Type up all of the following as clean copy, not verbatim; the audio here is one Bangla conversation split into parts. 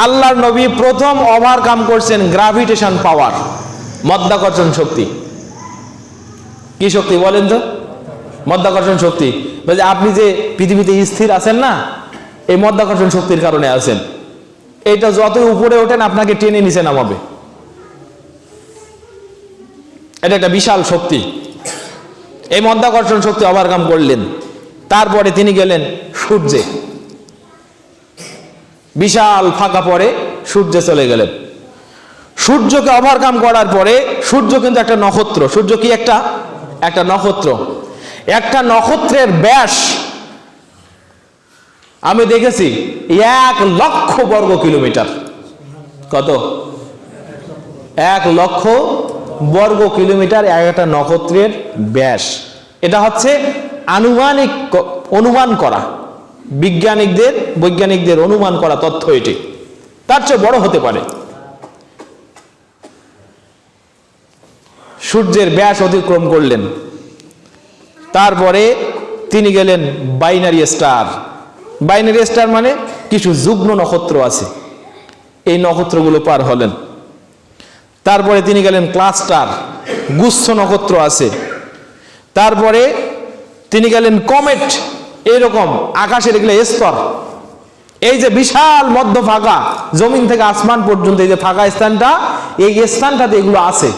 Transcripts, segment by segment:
আল্লাহর নবী প্রথম ওভারকাম করছেন গ্রাভিটেশন পাওয়ার, মাধ্যাকর্ষণ শক্তি। কি শক্তি বলেন তো? মাধ্যাকর্ষণ শক্তি। বলছে আপনি যে পৃথিবীতে স্থির আছেন না, এই মাধ্যাকর্ষণ শক্তির কারণে আছেন। এটা যতই উপরে ওঠেন আপনাকে টেনে নিচে নামাবে। এটা একটা বিশাল শক্তি। এই মাধ্যাকর্ষণ শক্তি ওভারকাম করলেন। তারপরে তিনি গেলেন সূর্যে, বিশাল ফাঁকা পরে সূর্যে চলে গেলেন। সূর্যকে ওভারকাম করার পরে, সূর্য কিন্তু একটা নক্ষত্র। সূর্য কি একটা নক্ষত্র। একটা নক্ষত্রের ব্যাস আমি দেখেছি 1,00,000 বর্গ কিলোমিটার। কত? 1,00,000 বর্গ কিলোমিটার একটা নক্ষত্রের ব্যাস। এটা হচ্ছে আনুমানিক অনুমান করা, বৈজ্ঞানিকদের অনুমান করা তথ্য। এটি তার চেয়ে বড় হতে পারে। সূর্যের ব্যাস অতিক্রম করলেন। তারপরে তিনি গেলেন বাইনারি স্টার। বাইনারি স্টার মানে কিছু যুগ্ম নক্ষত্র আছে, এই নক্ষত্রগুলো পার হলেন। তারপরে তিনি গেলেন ক্লাস্টার, গুচ্ছ নক্ষত্র আছে। তারপরে তিনি গেলেন কমেট, এইরকম আকাশের এগুলো স্তর। এই যে বিশাল মধ্য ফাঁকা, জমিন থেকে আসমান পর্যন্ত এই যে ফাঁকা স্থানটা, এই স্থানটাতে এগুলো আছে।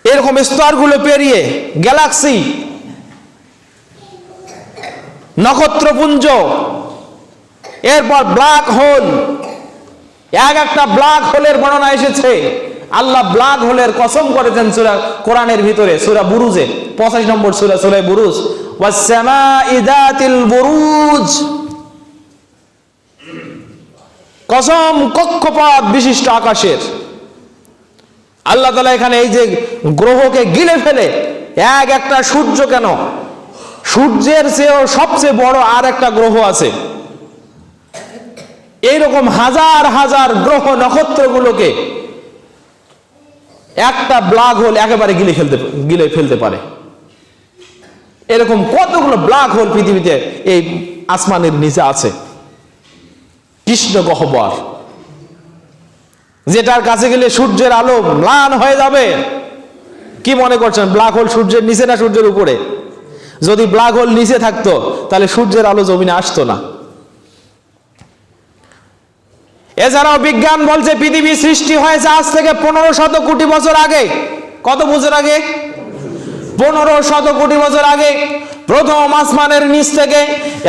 এরকম স্তরগুলো পেরিয়ে গ্যালাক্সি, নক্ষত্রপুঞ্জ, এরপর ব্ল্যাক হোল। একটা ব্ল্যাক হোলের বর্ণনা এসেছে। আল্লাহ ব্ল্যাক হোলের কসম করেছেন সূরা কোরআনের ভিতরে, সূরা বুরুজে 85 নম্বর সূরা, সূরা বুরুজ, ওয়াস-সামাঈ যাতিল বুরুজ। কসম কক্ষপথ বিশিষ্ট আকাশের। আল্লাহ তাআলা এখানে এই যে গ্রহকে গিলে ফেলে, একটা সূর্য কেন, সূর্যের চেয়েও সবচেয়ে বড় আর একটা গ্রহ আছে। এইরকম হাজার হাজার গ্রহ নক্ষত্রগুলোকে একটা ব্ল্যাক হোল একেবারে গিলে ফেলতে পারে। এরকম কতগুলো ব্ল্যাক হোল পৃথিবীতে এই আসমানের নিচে আছে। কৃষ্ণ গহ্বর, যেটার কাছে গেলে সূর্যের আলো ম্লান হয়ে যাবে। কি মনে করছেন ব্ল্যাক হোল সূর্যের নিচে না সূর্যের উপরে? যদি ব্ল্যাক হোল নিচে থাকতো তাহলে সূর্যের আলো জমিনে আসতো না। এছাড়াও বিজ্ঞান বলছে পৃথিবী সৃষ্টি হয়েছে আজ থেকে 1500 কোটি বছর আগে। কত বছর আগে? 1500 কোটি বছর আগে। প্রথম আসমানের নিচ থেকে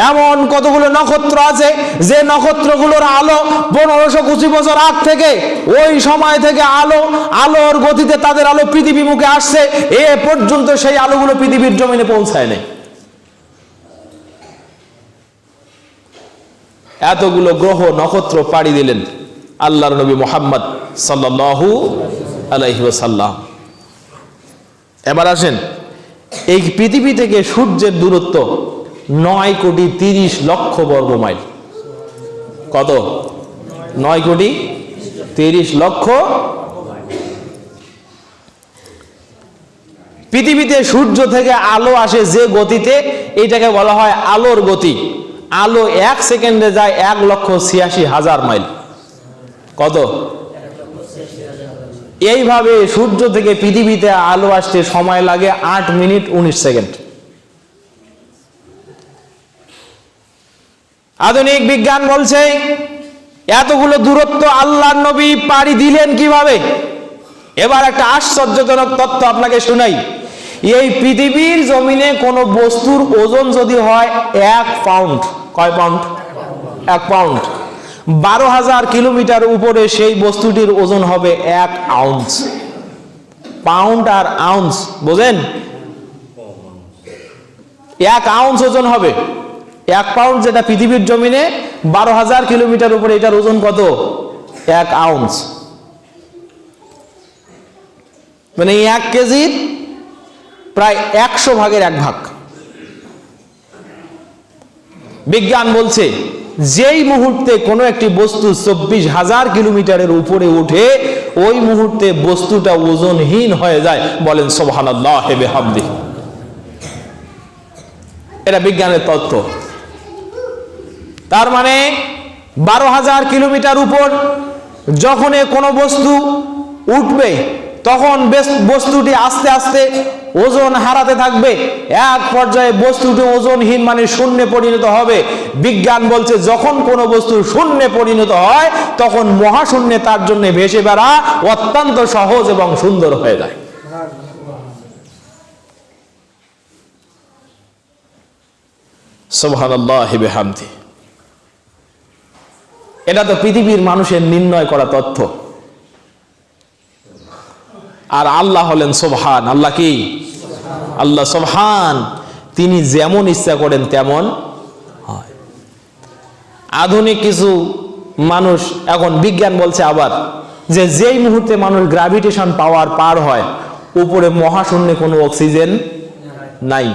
এমন কতগুলো নক্ষত্র আছে যে নক্ষত্রগুলোর আলো 1500 কোটি বছর আগ থেকে, ওই সময় থেকে আলোর গতিতে তাদের আলো পৃথিবী মুখে আসছে। এ পর্যন্ত সেই আলোগুলো পৃথিবীর জমিনে পৌঁছায় নাই। এতগুলো গ্রহ নক্ষত্র পাড়ি দিলেন আল্লাহর নবী মুহাম্মদ সাল্লাল্লাহু আলাইহি ওয়াসাল্লাম। এবার আসেন, এই পৃথিবী থেকে সূর্যের দূরত্ব 9,30,00,000 বর্গ মাইল। কত? 9,30,00,000। পৃথিবীতে সূর্য থেকে আলো আসে যে গতিতে, এইটাকে বলা হয় আলোর গতি। আলো 1 সেকেন্ডে যায় 1,86,000 মাইল। কত? এইভাবে সূর্য থেকে পৃথিবীতে আলো আসতে সময় লাগে 8 মিনিট 19 সেকেন্ড। আধুনিক বিজ্ঞান বলছে এতগুলো দূরত্ব আল্লাহর নবী পাড়ি দিলেন কিভাবে। এবার একটা আশ্চর্যজনক তথ্য আপনাকে শুনাই। এই পৃথিবীর জমিনে কোন বস্তুর ওজন যদি হয় 1 পাউন্ড, কয় পাউন্ড? 1 পাউন্ড। 12,000 কিলোমিটার উপরে সেই বস্তুটির ওজন হবে 1 আউন্স। পাউন্ড আর আউন্স বোঝেন? 1 আউন্স ওজন হবে। 1 পাউন্ড যেটা পৃথিবীর জমিনে, 12,000 কিলোমিটার উপরে এটার ওজন কত? 1 আউন্স। মানে 1 কেজির প্রায় 100 ভাগের 1 ভাগ। বিজ্ঞান বলছে যেই মুহূর্তে কোনো একটি বস্তু 24,000 কিলোমিটারের উপরে উঠে, ওই মুহূর্তে বস্তুটা ওজনহীন হয়ে যায়। বলেন সুবহানাল্লাহি ওয়া বিহামদিহি। এটা বিজ্ঞানের তত্ত্ব। তার মানে 12,000 কিলোমিটার উপর যখন কোনো বস্তু উঠবে তখন বস্তুটি আস্তে আস্তে ওজন হারাতে থাকবে, এক পর্যায়ে বস্তুটি ওজনহীন মানে শূন্যে পরিণত হবে। বিজ্ঞান বলছে যখন কোনো বস্তু শূন্যে পরিণত হয় তখন মহাশূন্যে তার জন্য ভেসে বেড়া অত্যন্ত সহজ এবং সুন্দর হয়ে যায়। সুবহানাল্লাহি বিহামদি। এটা তো পৃথিবীর মানুষের নির্ণয় করা তথ্য। আর আল্লাহ হলেন সুবহান। আল্লাহ কি? আল্লাহ সুবহান। তিনি যেমন ইচ্ছা করেন তেমন হয়। আধুনিক কিছু মানুষ এখন বিজ্ঞান বলছে আবার যে যেই মুহূর্তে মানুষ গ্র্যাভিটেশন পাওয়ার পার হয় উপরে মহাশূন্যে কোনো অক্সিজেন নাই।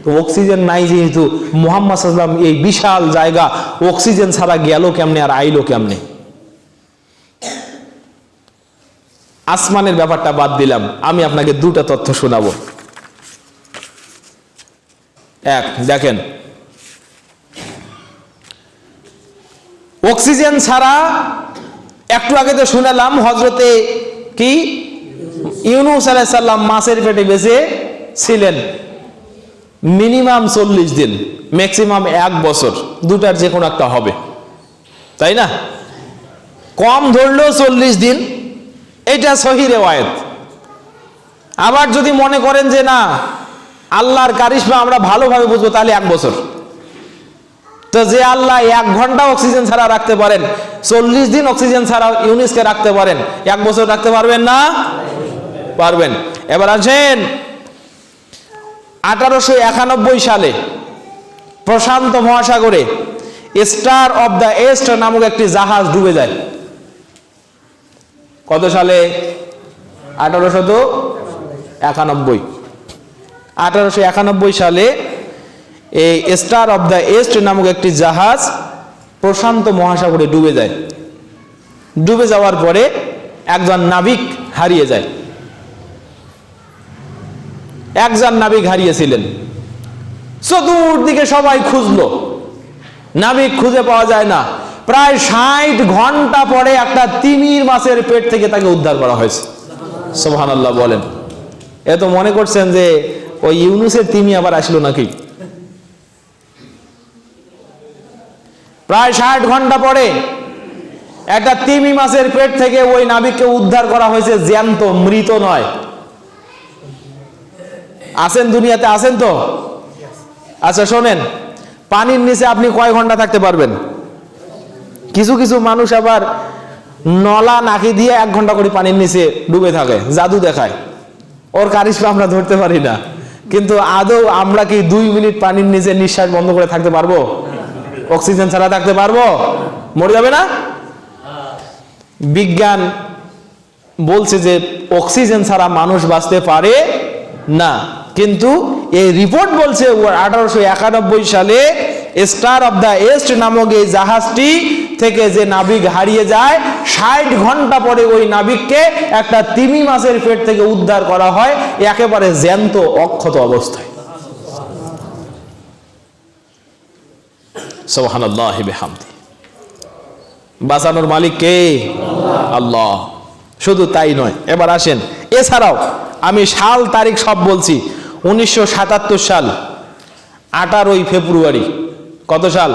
তো অক্সিজেন নাই যেহেতু মুহাম্মদ সাল্লাল্লাহু আলাইহি ওয়াসাল্লাম এই বিশাল জায়গা অক্সিজেন ছাড়া গেল কেমনে আর আইলো কেমনে? আসমানের ব্যাপারটা বাদ দিলাম, আমি আপনাকে দুটা তথ্য শোনাবো। এক, দেখেন অক্সিজেন ছাড়া একটু আগে তো শুনালাম হযরতে কি ইউনূস আলাইহিস সালাম মাছের পেটে বেঁচে ছিলেন মিনিমাম 40 দিন, ম্যাক্সিমাম 1 বছর, দুটার যে কোনো একটা হবে, তাই না? কম ধরলেও 40 দিন, এটা সহিহ রিওয়ায়াত। আবার যদি মনে করেন যে না আল্লাহর কারিশমা আমরা ভালোভাবে বুঝবো তাহলে 1 বছর। তো যে আল্লাহ 1 ঘন্টা অক্সিজেন ছাড়া রাখতে পারেন, 40 দিন অক্সিজেন ছাড়া ইউনূসকে রাখতে পারেন, 1 বছর রাখতে পারবেন না? পারবেন। এবার আসেন 1891 সালে প্রশান্ত মহাসাগরে স্টার অফ দ্য ইস্ট নামক একটি জাহাজ ডুবে যায়। কত সালে? 1891 সালে এই স্টার অফ দ্য ইস্ট নামক একটি জাহাজ প্রশান্ত মহাসাগরে ডুবে যায়। ডুবে যাওয়ার পরে একজন নাবিক হারিয়ে যায়। একজন নাবিক হারিয়েছিলেন, চতুর্দিকে সবাই খুঁজলো, নাবিক খুঁজে পাওয়া যায় না। প্রায় 60 ঘন্টা পরে একটা তিমির মাছের পেট থেকে তাকে উদ্ধার করা হয়েছে। সুবহানাল্লাহ বলেন। এ তো মনে করছেন যে ওই ইউনূসের তিমি আবার আসলো নাকি? প্রায় 60 ঘন্টা পরে একটা তিমি মাছের পেট থেকে ওই নাবিককে উদ্ধার করা হয়েছে, জ্যান্ত, মৃত নয়। আছেন দুনিয়াতে, আছেন তো? আচ্ছা শোনেন, পানির নিচে আপনি কয় ঘন্টা থাকতে পারবেন? কিছু কিছু মানুষ আবার নলা নাকি দিয়ে 1 ঘন্টা করে পানির নিচে ডুবে থাকে, জাদু দেখায়। ওর কারিশমা আমরা ধরতে পারি না, কিন্তু আদৌ আমরা কি 2 মিনিট পানির নিচে নিঃশ্বাস বন্ধ করে থাকতে পারবো? অক্সিজেন ছাড়া থাকতে পারবো? মরে যাবে না? বিজ্ঞান বলছে যে অক্সিজেন ছাড়া মানুষ বাঁচতে পারে না, কিন্তু এই রিপোর্ট বলছে 1891 সালে স্টার অফ দ্য ইস্ট নামক এই জাহাজটি থেকে যে নাবিক হারিয়ে যায় 60 ঘন্টা পরে ওই নাবিককে একটা তিমি মাছের পেট থেকে উদ্ধার করা হয়, একেবারে জ্যান্ত অক্ষত অবস্থায়। সুবহানাল্লাহি বিহামদি। বাঁচানোর মালিক কে? আল্লাহ। শুধু তাই নয়, এবার আসেন এছাড়াও আমি সাল তারিখ সব বলছি। 1977 সাল 18 ফেব্রুয়ারি। কত সাল?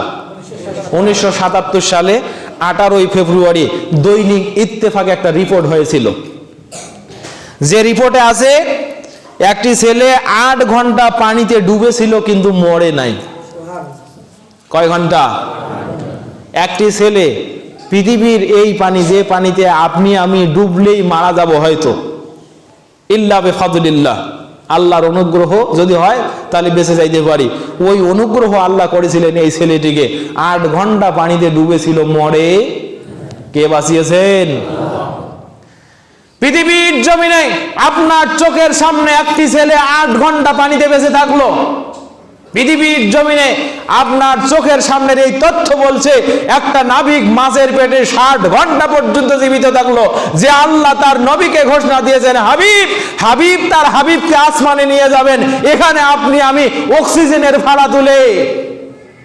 1977 সালে 18 ফেব্রুয়ারি দৈনিক ইত্তেফাকে একটা রিপোর্ট হয়েছিল, যে রিপোর্টে আছে একটি ছেলে 8 ঘন্টা পানিতে ডুবেছিল কিন্তু মরে নাই। কয় ঘন্টা? একটি ছেলে পৃথিবীর এই পানি, যে পানিতে আপনি আমি ডুবলেই মারা যাব হয়তো, ইল্লা বিফাদলিল্লাহ, আল্লাহর অনুগ্রহ যদি হয় তাহলে বেঁচে যাইতে পারি, ওই অনুগ্রহ আল্লাহ করেছিলেন এই ছেলেটিকে। 8 ঘন্টা পানিতে ডুবেছিল, মরে কে বাঁচিয়েছেন? পৃথিবীর জমিনে আপনার চোখের সামনে একটি ছেলে 8 ঘন্টা পানিতে বেঁচে থাকলো। পৃথিবীর জমিনে আপনার চোখের সামনের এই তথ্য বলছে একটা নাবিক মাছের পেটে 60 ঘন্টা পর্যন্ত জীবিত থাকলো। যে আল্লাহ তার নবীকে ঘোষণা দিয়েছেন হাবিব, হাবিব তার হাবিবকে আসমানে নিয়ে যাবেন, এখানে আপনি আমি অক্সিজেনের ভাড়া তুলে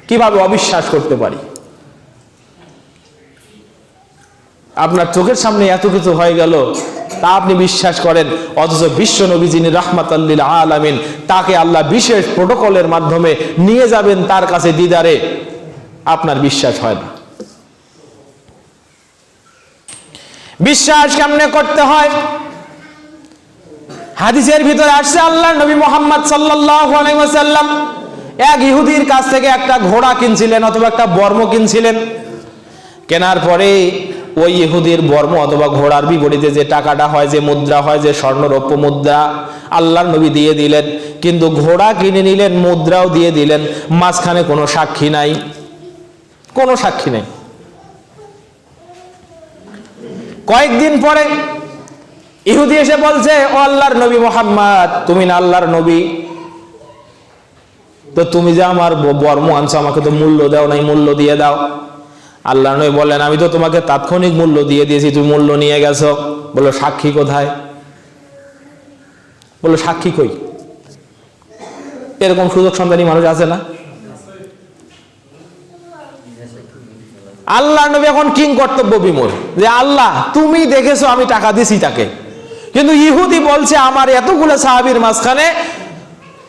কিভাবে অবিশ্বাস করতে পারি? আপনার চোখের সামনে এত কিছু হয়ে গেল, তা আপনি বিশ্বাস করেন, অথচ বিশ্ব নবী যিনি রাহমাতাল লিল আলামিন, তাকে আল্লাহ বিশেষ প্রোটোকলের মাধ্যমে নিয়ে যাবেন তার কাছে দিদারে, আপনার বিশ্বাস হয় না। বিশ্বাস কেমনে করতে হয়? হাদিসের ভিতরে আসছে আল্লাহর নবী মুহাম্মদ সাল্লাল্লাহু আলাইহি ওয়াসাল্লাম এক ইহুদির কাছ থেকে একটা ঘোড়া কিনছিলেন অথবা একটা বর্ম কিনছিলেন। কেনার পরে ওই ইহুদির বর্ম অথবা ঘোড়ার বিপরীতে যে টাকাটা হয়, যে মুদ্রা হয়, যে স্বর্ণ রৌপ্য মুদ্রা, আল্লাহর নবী দিয়ে দিলেন। কিন্তু ঘোড়া কিনে নিলেন, মুদ্রাও দিয়ে দিলেন, মাঝখানে কোনো সাক্ষী নাই, কোনো সাক্ষী নেই। কয়েকদিন পরে ইহুদি এসে বলছে, ও আল্লাহর নবী মুহাম্মদ, তুমি না আল্লাহর নবী, তো তুমি যে আমার বর্ম আনছো, আমাকে তো মূল্য দাও নাই, মূল্য দিয়ে দাও। আল্লাহর নবী বললেন, আমি তো তোমাকে তাৎক্ষণিক মূল্য দিয়ে দিয়েছি, তুমি মূল্য নিয়ে গেছো। বললো, সাক্ষী কোথায়? বললো, সাক্ষী কই? এরকম সুযোগ সন্ধানী মানুষ আছে না? আল্লাহর নবী এখন কিং কর্তব্য বিমূঢ়, যে আল্লাহ তুমি দেখেছো আমি টাকা দিছি তাকে, কিন্তু ইহুদি বলছে আমার এতগুলো সাহাবীর মাঝখানে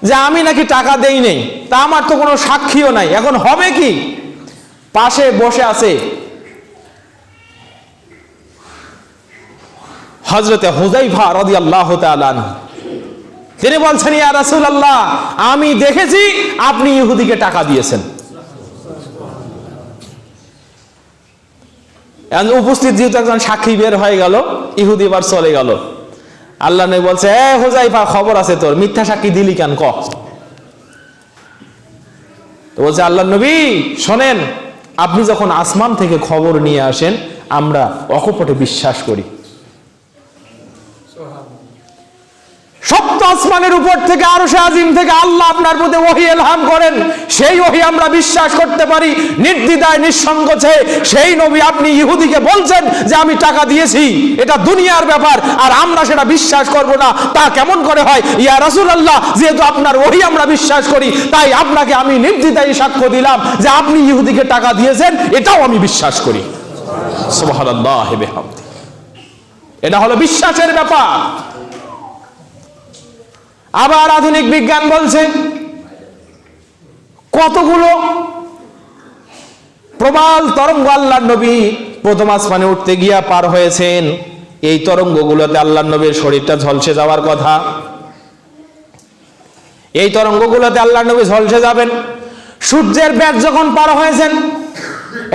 যে আমি নাকি টাকা দেই নেই, তা আমার তো কোনো সাক্ষীও নাই, এখন হবে কি? পাশে বসে আছে হযরতে হুযায়ফা রাদিয়াল্লাহু তাআলা আনহু। তিনি বলছেন, ইয়া রাসূলুল্লাহ, আমি দেখেছি আপনি ইহুদিকে টাকা দিয়েছেন। উপস্থিত যেহেতু একজন সাক্ষী বের হয়ে গেল, ইহুদি এবার চলে গেল। আল্লাহ নবী বলছে, এ হুযায়ফা, খবর আছে তোর, মিথ্যা সাক্ষী দিলি কেন, ক? তো বলছে, আল্লাহ নবী শোনেন, আপনি যখন আসমান থেকে খবর নিয়ে আসেন আমরা অকপটে বিশ্বাস করি। সপ্ত আসমানের উপর থেকে, আরশে আজিম থেকে আল্লাহ আপনার প্রতি ওহী ইলহাম করেন, সেই ওহী আমরা বিশ্বাস করতে পারি নির্দ্বিধায়, নিঃসংকোচে। সেই নবী আপনি ইহুদিকে বলছেন যে আমি টাকা দিয়েছি, এটা দুনিয়ার ব্যাপার, আর আমরা সেটা বিশ্বাস করব না, তা কেমন করে হয়? ইয়া রাসূলুল্লাহ, যেহেতু আপনার ওহী আমরা বিশ্বাস করি, তাই আপনাকে আমি নির্দ্বিধায় সাক্ষ্য দিলাম যে আপনি ইহুদিকে টাকা দিয়েছেন, এটাও আমি বিশ্বাস করি। সুবহানাল্লাহি বিহামদি। এটা হলো বিশ্বাসের ব্যাপার। আবার আধুনিক বিজ্ঞান বলছে কতগুলো প্রবাল তরঙ্গ আল্লাহর নবী প্রথম আসমানে উঠতে গিয়া পার হয়েছেন। এই তরঙ্গগুলোতে আল্লাহর নবীর শরীরটা ঝলসে যাওয়ার কথা। এই তরঙ্গগুলোতে আল্লাহর নবী ঝলসে যাবেন। সূর্যের বেগ যখন পার হয়েছেন,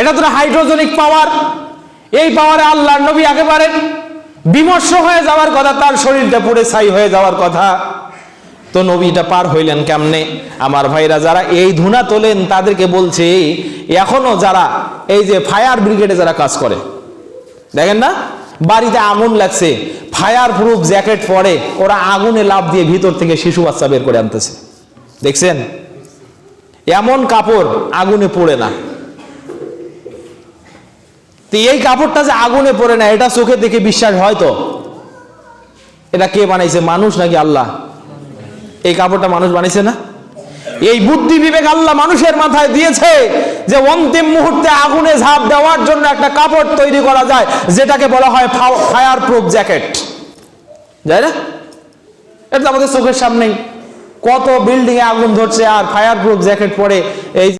এটা তো হাইড্রোজেনিক পাওয়ার, এই পাওয়ারে আল্লাহর নবী একেবারে বিমর্ষ হয়ে যাওয়ার কথা, তার শরীরটা পুড়ে ছাই হয়ে যাওয়ার কথা। তো নবীটা পার হইলেন কেমনে? আমার ভাইরা যারা এই ধুনা তোলেন তাদেরকে বলছে, এখনো যারা এই যে ফায়ার ব্রিগেডে যারা কাজ করে, দেখেন না, বাড়িতে আগুন লাগছে, ফায়ার প্রুফ জ্যাকেট পরে ওরা আগুনে লাফ দিয়ে ভিতর থেকে শিশু বাচ্চা বের করে আনতেছে, দেখছেন? এমন কাপড় আগুনে পড়ে না। তো এই কাপড়টা যে আগুনে পড়ে না, এটা চোখে দেখে বিশ্বাস হয়? তো এটা কে বানাইছে, মানুষ নাকি আল্লাহ? এই কাপড়টা মানুষ বানিয়েছে না? এই বুদ্ধি বিবেক আল্লাহ মানুষের মাথায় দিয়েছে যে অন্তিম মুহূর্তে আগুনে ঝাঁপ দেওয়ার জন্য একটা কাপড় তৈরি করা যায়, যেটাকে বলা হয় ফায়ার প্রুফ জ্যাকেট, যায় না? এটা আমাদের চোখের সামনেই কত বিল্ডিং এ আগুন ধরছে, আর ফায়ার প্রুফ জ্যাকেট পরে এই